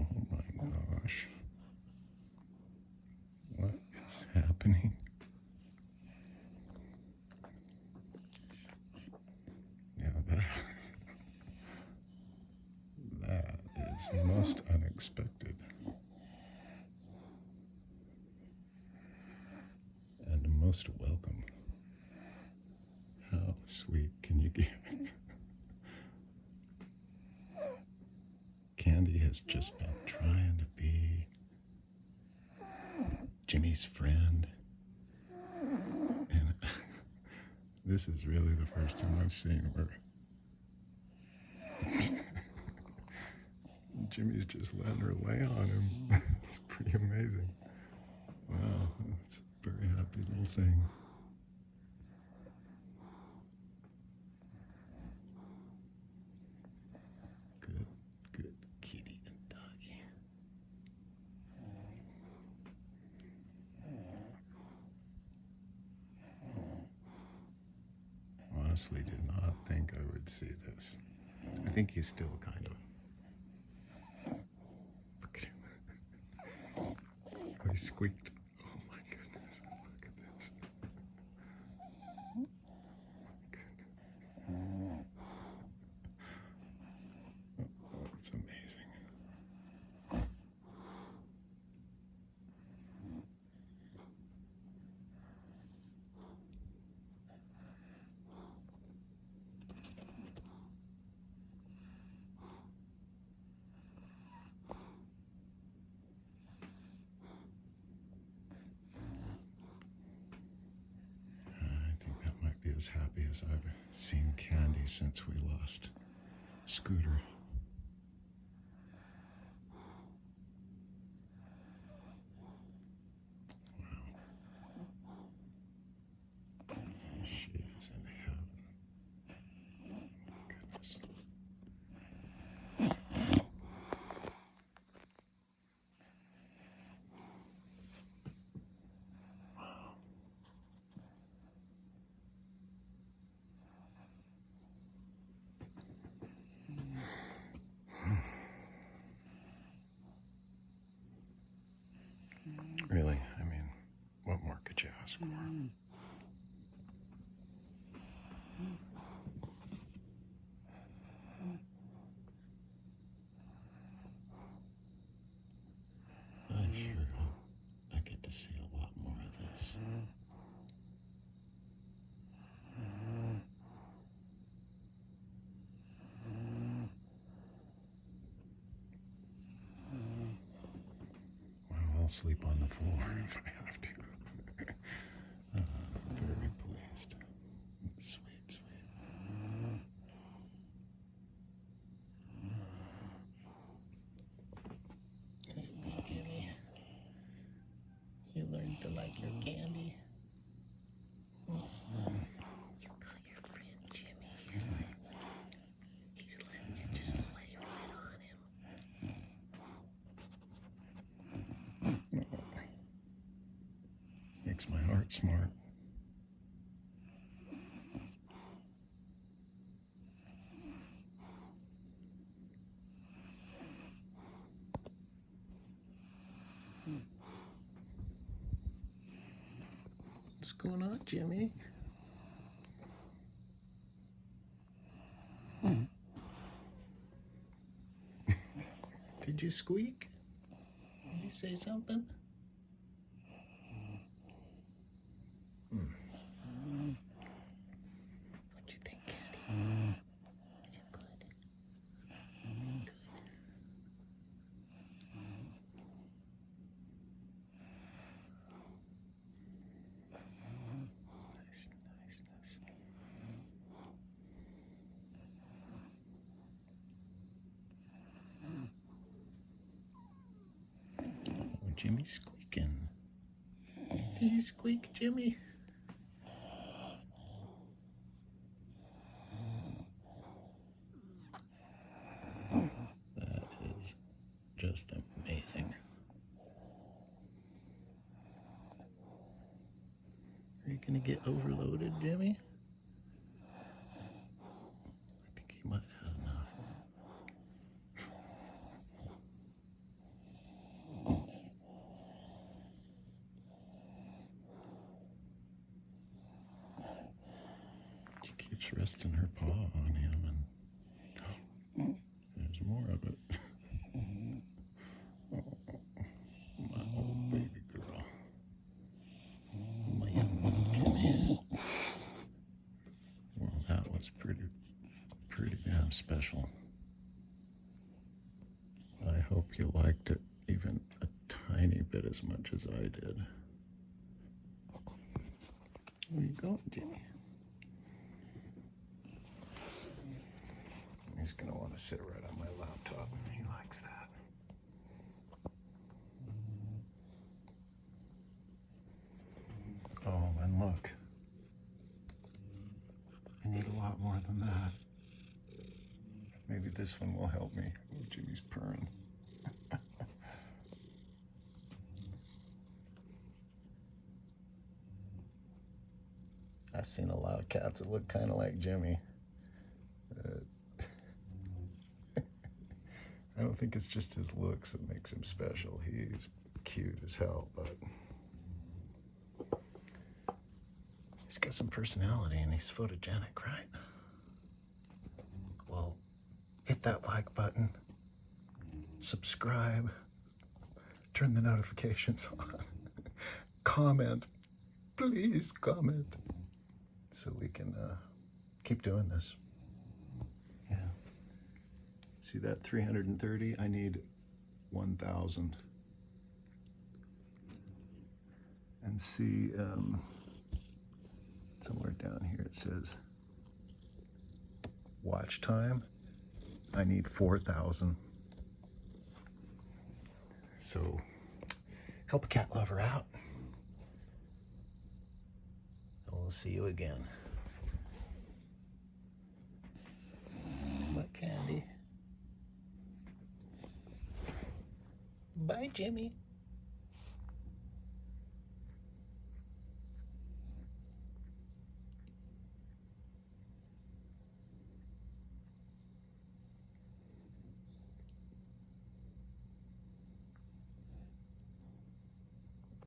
Oh my gosh. What is happening? Yeah, that is most unexpected. And most welcome. How sweet can you get? Candy has just been trying to be Jimmy's friend. And this is really the first time I've seen where Jimmy's just letting her lay on him. It's pretty amazing. Wow, that's a very happy little thing. Good, good kitty and doggy. Honestly, did not think I would see this. I think he's still kind of. Look at him. Oh, he squeaked. Oh my goodness. Look at this. Oh it's amazing. I think that might be as happy as I've seen Candy since we lost Scooter. Wow. She is in heaven. Goodness. Really, I mean, what more could you ask for? I sure hope I get to see a lot more of this. Well, I'll sleep on the floor if I have to. Very pleased. Sweet, sweet. Jimmy, you learned to like your candy. You call your friend Jimmy. He's letting you just lay right on him. Makes my heart smart. What's going on, Jimmy? Did you squeak? Did you say something? What'd you think, Candy? Is it good? Good. Nice, nice, nice. Oh, Jimmy's squeaking. Did you squeak, Jimmy? That is just amazing. Are you gonna get overloaded, Jimmy? I think he might have enough. Keeps resting her paw on him, and there's more of it. Oh, my old baby girl. My young one, Jimmy. Well, that was pretty damn special. I hope you liked it even a tiny bit as much as I did. Where you going, Jimmy? He's going to want to sit right on my laptop. He likes that. Oh, and look. I need a lot more than that. Maybe this one will help me. Oh, Jimmy's purring. I've seen a lot of cats that look kind of like Jimmy. I don't think it's just his looks that makes him special. He's cute as hell, but he's got some personality and he's photogenic, right? Well, hit that like button, subscribe, turn the notifications on, comment, please comment, so we can keep doing this. Yeah. See that 330? I need 1,000. And see, somewhere down here it says watch time. I need 4,000. So help a cat lover out. And we'll see you again. My Candy. Bye, Jimmy.